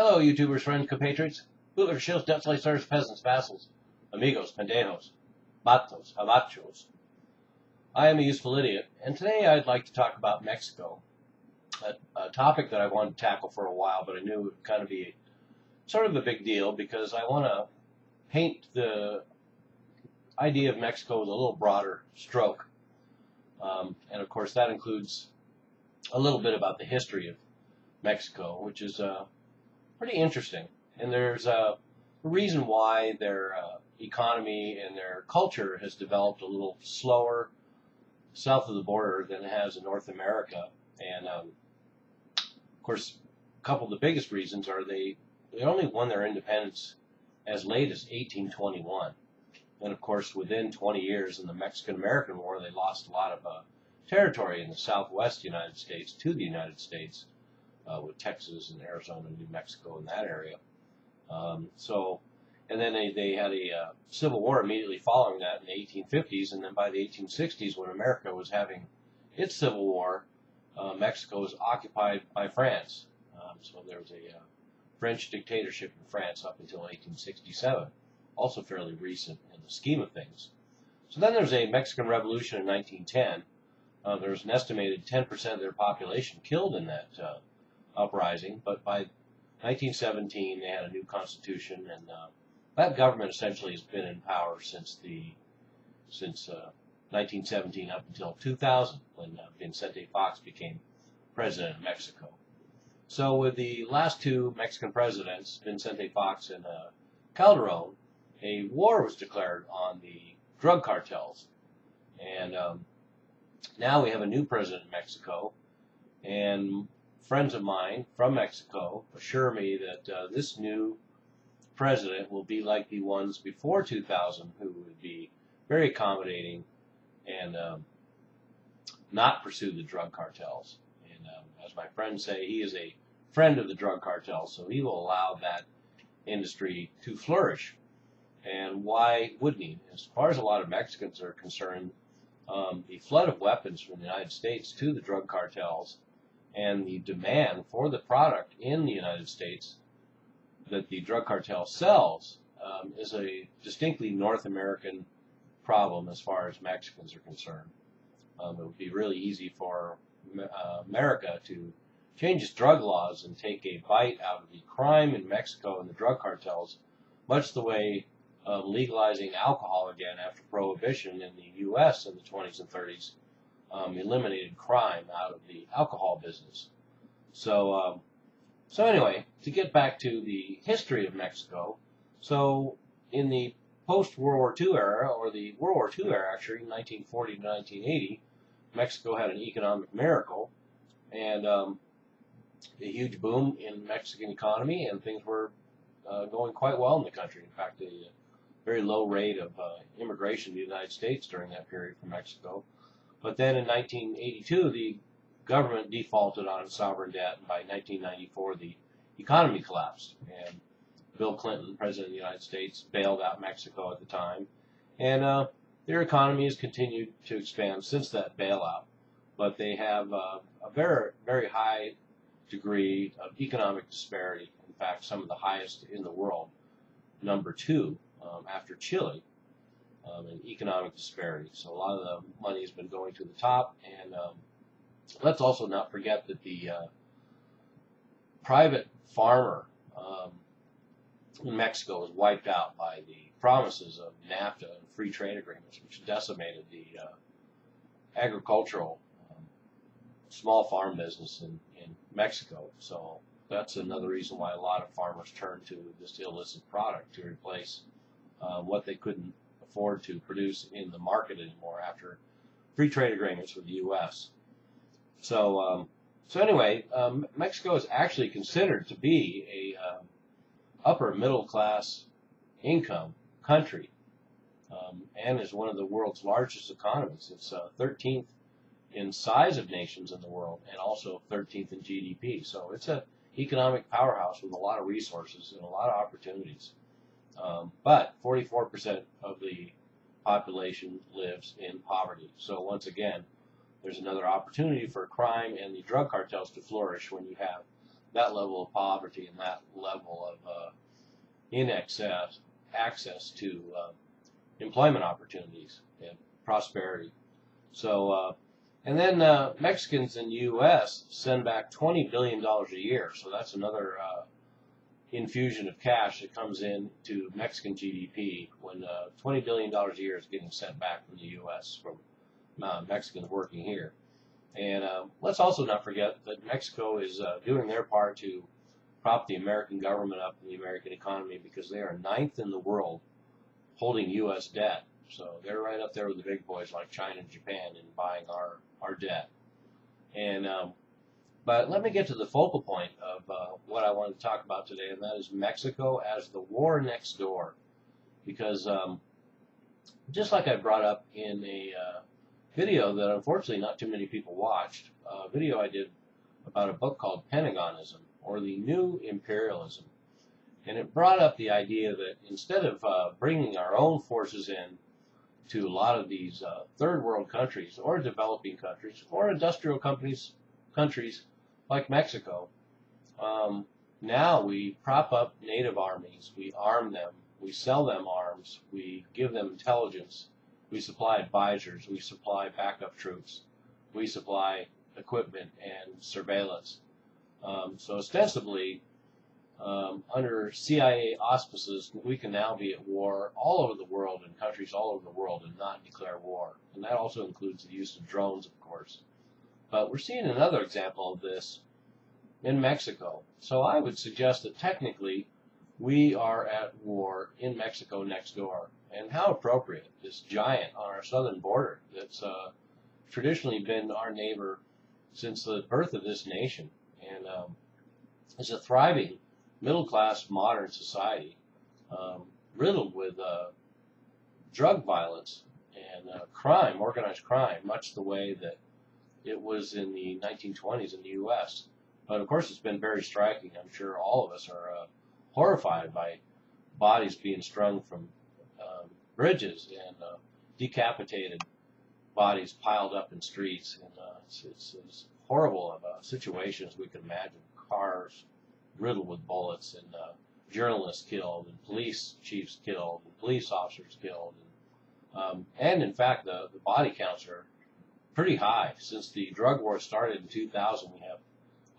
Hello, YouTubers, friends, compatriots, bootlickers, shills, debt slicers, peasants, vassals, amigos, pendejos, batos, habachos. I am a useful idiot, and today I'd like to talk about Mexico, a topic that I wanted to tackle for a while, but I knew it would kind of be sort of a big deal because I want to paint the idea of Mexico with a little broader stroke. And of course, that includes a little bit about the history of Mexico, which is pretty interesting. And there's a reason why their economy and their culture has developed a little slower south of the border than it has in North America. And of course, a couple of the biggest reasons are they only won their independence as late as 1821. And of course, within 20 years in the Mexican-American War, they lost a lot of territory in the southwest United States to the United States, with Texas and Arizona and New Mexico in that area. And then they had a civil war immediately following that in the 1850s, and then by the 1860s, when America was having its civil war, Mexico was occupied by France. So there was a French dictatorship in France up until 1867, also fairly recent in the scheme of things. So then there was a Mexican Revolution in 1910. There was an estimated 10% of their population killed in that uprising, but by 1917 they had a new constitution, and that government essentially has been in power since 1917 up until 2000, when Vicente Fox became president of Mexico. So with the last two Mexican presidents, Vicente Fox and Calderon, a war was declared on the drug cartels, and now we have a new president in Mexico, and friends of mine from Mexico assure me that this new president will be like the ones before 2000, who would be very accommodating and not pursue the drug cartels. And as my friends say, he is a friend of the drug cartels, so he will allow that industry to flourish. And why wouldn't he? As far as a lot of Mexicans are concerned, the flood of weapons from the United States to the drug cartels and the demand for the product in the United States that the drug cartel sells is a distinctly North American problem as far as Mexicans are concerned. It would be really easy for America to change its drug laws and take a bite out of the crime in Mexico and the drug cartels, much the way legalizing alcohol again after Prohibition in the U.S. in the 20s and 30s eliminated crime out of the alcohol business. So anyway, to get back to the history of Mexico, so in the post-World War II era, or the World War II era actually, 1940 to 1980, Mexico had an economic miracle, and a huge boom in Mexican economy, and things were going quite well in the country. In fact, a very low rate of immigration to the United States during that period from Mexico. But then in 1982, the government defaulted on its sovereign debt, and by 1994, the economy collapsed. And Bill Clinton, President of the United States, bailed out Mexico at the time. And their economy has continued to expand since that bailout. But they have a very, very high degree of economic disparity. In fact, some of the highest in the world, number 2 after Chile. And economic disparity. So a lot of the money has been going to the top, and let's also not forget that the private farmer in Mexico was wiped out by the promises of NAFTA and free trade agreements, which decimated the agricultural small farm business in Mexico. So that's another reason why a lot of farmers turn to this illicit product to replace what they couldn't afford to produce in the market anymore after free trade agreements with the U.S. So anyway, Mexico is actually considered to be a upper middle class income country, and is one of the world's largest economies. It's 13th in size of nations in the world, and also 13th in GDP. So it's an economic powerhouse with a lot of resources and a lot of opportunities. But 44% of the population lives in poverty. So once again, there's another opportunity for crime and the drug cartels to flourish when you have that level of poverty and that level of access to employment opportunities and prosperity. So, and then Mexicans in the U.S. send back $20 billion a year, so that's another infusion of cash that comes into Mexican GDP when $20 billion a year is getting sent back from the U.S. from Mexicans working here. And let's also not forget that Mexico is doing their part to prop the American government up and the American economy, because they are 9th in the world holding U.S. debt. So they're right up there with the big boys like China and Japan in buying our debt. And but let me get to the focal point of what I want to talk about today, and that is Mexico as the war next door. Because just like I brought up in a video that unfortunately not too many people watched, a video I did about a book called Pentagonism, or the New Imperialism. And it brought up the idea that instead of bringing our own forces in to a lot of these third world countries or developing countries or industrial countries like Mexico, now we prop up native armies, we arm them, we sell them arms, we give them intelligence, we supply advisors, we supply backup troops, we supply equipment and surveillance. So ostensibly, under CIA auspices, we can now be at war all over the world, in countries all over the world, and not declare war. And that also includes the use of drones, of course. But we're seeing another example of this in Mexico. So I would suggest that technically we are at war in Mexico next door. And how appropriate, this giant on our southern border that's traditionally been our neighbor since the birth of this nation. And it's a thriving middle-class modern society, riddled with drug violence and crime, organized crime, much the way that it was in the 1920s in the U.S. But of course it's been very striking. I'm sure all of us are horrified by bodies being strung from bridges and decapitated bodies piled up in streets. And it's as horrible of a situation as we can imagine. Cars riddled with bullets, and journalists killed, and police chiefs killed, and police officers killed. And in fact, the body counts are pretty high. Since the drug war started in 2000, we have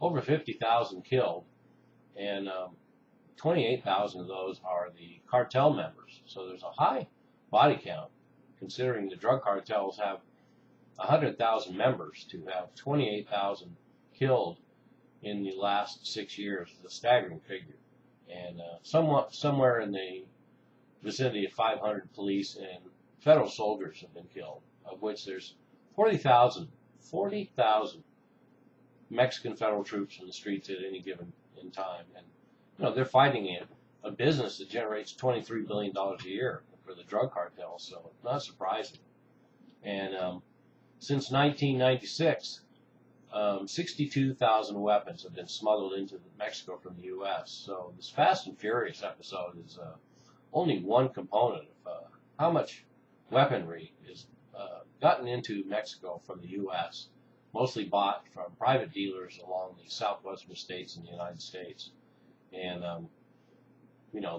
over 50,000 killed, and 28,000 of those are the cartel members. So there's a high body count, considering the drug cartels have 100,000 members. To have 28,000 killed in the last 6 years is a staggering figure. And somewhere in the vicinity of 500 police and federal soldiers have been killed, of which there's 40,000 Mexican federal troops in the streets at any given time. And they're fighting a business that generates $23 billion a year for the drug cartels, so not surprising. And since 1996, 62,000 weapons have been smuggled into Mexico from the U.S. So this Fast and Furious episode is only one component of how much weaponry is gotten into Mexico from the U.S., mostly bought from private dealers along the southwestern states in the United States. And,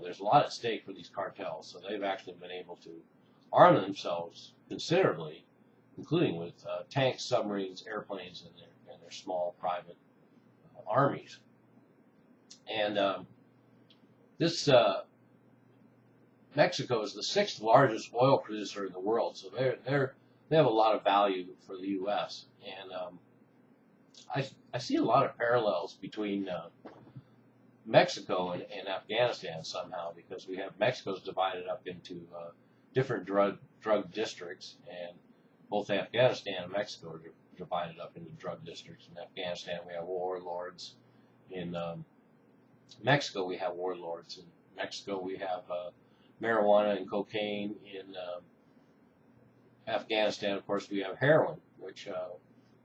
there's a lot at stake for these cartels, so they've actually been able to arm themselves considerably, including with tanks, submarines, airplanes, and their small private armies. And this Mexico is the 6th largest oil producer in the world, so they have a lot of value for the U.S. And I see a lot of parallels between Mexico and Afghanistan somehow, because we have Mexico's divided up into different drug districts, and both Afghanistan and Mexico are divided up into drug districts. In Afghanistan we have warlords. In Mexico we have warlords. In Mexico we have marijuana and cocaine. In Afghanistan, of course, we have heroin, which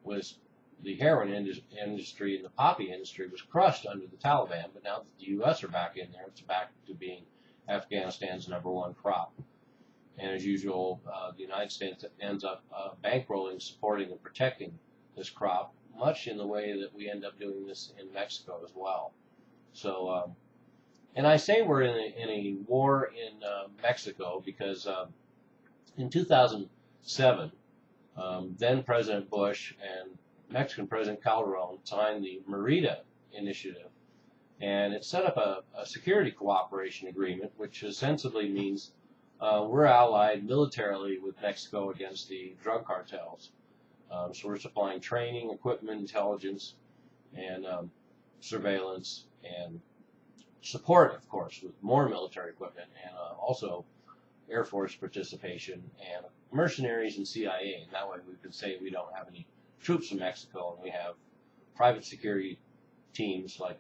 was the heroin industry and the poppy industry was crushed under the Taliban, but now that the U.S. are back in there, it's back to being Afghanistan's #1 crop. And as usual, the United States ends up bankrolling, supporting, and protecting this crop, much in the way that we end up doing this in Mexico as well. So, and I say we're in a war in Mexico because in 2007, then President Bush and Mexican President Calderon signed the Merida Initiative, and it set up a security cooperation agreement, which ostensibly means we're allied militarily with Mexico against the drug cartels. So we're supplying training, equipment, intelligence, and surveillance, and support, of course, with more military equipment, and also Air Force participation, and mercenaries and CIA. And that way we can say we don't have any troops in Mexico, and we have private security teams like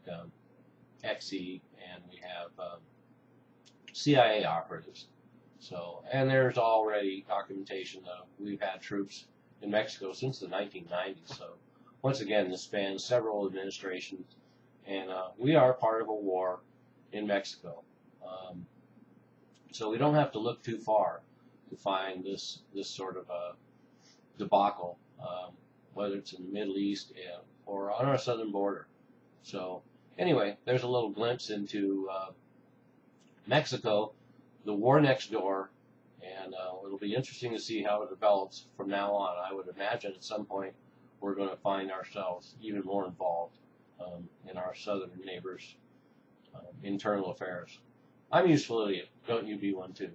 XE, and we have CIA operatives. So, and there's already documentation that we've had troops in Mexico since the 1990s. So, once again, this spans several administrations, and we are part of a war in Mexico. So we don't have to look too far to find this sort of a debacle, whether it's in the Middle East or on our southern border. So anyway, there's a little glimpse into Mexico, the war next door, and it'll be interesting to see how it develops from now on. I would imagine at some point we're going to find ourselves even more involved in our southern neighbors' internal affairs. I'm useful idiot. Don't you be one too.